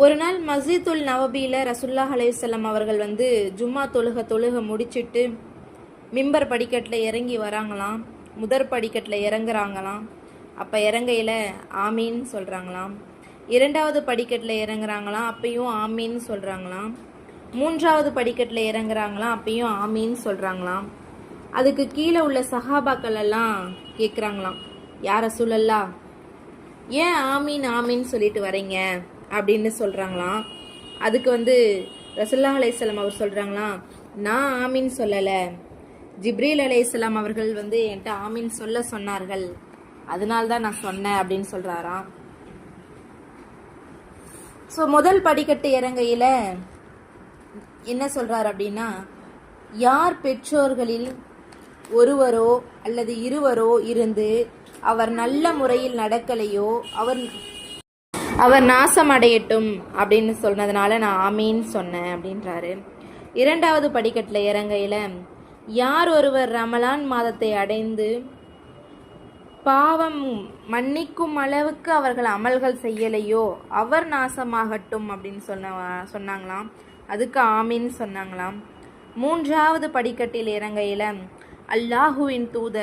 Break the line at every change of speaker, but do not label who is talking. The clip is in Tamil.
ஒரு நாள் மஸ்ஜிதுல் நவபியில் ரசூலுல்லாஹி அலைஹி வஸல்லம் அவர்கள் வந்து ஜும்மா தொழுக முடிச்சிட்டு மிம்பர் படிக்கட்டில் இறங்கி வராங்களாம். முதற் படிக்கட்டில் இறங்குறாங்களாம். அப்போ இறங்கையில் ஆமீன்னு சொல்கிறாங்களாம். இரண்டாவது படிக்கட்டில் இறங்குறாங்களாம். அப்பையும் ஆமீன்னு சொல்கிறாங்களாம். மூன்றாவது படிக்கட்டில் இறங்குறாங்களாம். அப்பையும் ஆமீன்னு சொல்கிறாங்களாம். அதுக்கு கீழே உள்ள சஹாபாக்கள் எல்லாம் கேட்குறாங்களாம், யார் ரசூலல்லாஹ், ஏன் ஆமீன் ஆமீன்னு சொல்லிட்டு வரீங்க அப்படின்னு சொல்கிறாங்களாம். அதுக்கு வந்து ரசூலுல்லாஹி அலைஹி வஸல்லம் அவர் சொல்கிறாங்களாம், நான் ஆமீன் சொல்லலை, ஜிப்ரீல் அலைஹிஸ்ஸலாம் அவர்கள் வந்து என்கிட்ட ஆமீன் சொல்ல சொன்னார்கள், அதனால தான் நான் சொன்னேன் அப்படின்னு சொல்கிறாராம். ஸோ முதல் படிக்கட்டு இறங்கையில் என்ன சொல்கிறார் அப்படின்னா, யார் பெற்றோர்களில் ஒருவரோ அல்லது இருவரோ இருந்து அவர் நல்ல முறையில் நடக்கலையோ அவர் நாசம் அடையட்டும் அப்படின்னு சொன்னதுனால நான் ஆமீன்னு சொன்னேன் அப்படின்றாரு. இரண்டாவது படிக்கட்டில் இறங்கையில், யார் ஒருவர் ரமலான் மாதத்தை அடைந்து பாவம் மன்னிக்கும் அளவுக்கு அவர்கள் அமல்கள் செய்யலையோ அவர் நாசமாகட்டும் அப்படின்னு சொன்னாங்களாம். அதுக்கு ஆமீன்னு சொன்னாங்களாம். மூன்றாவது படிக்கட்டில் இறங்கையில், அல்லாஹுவின் தூதர்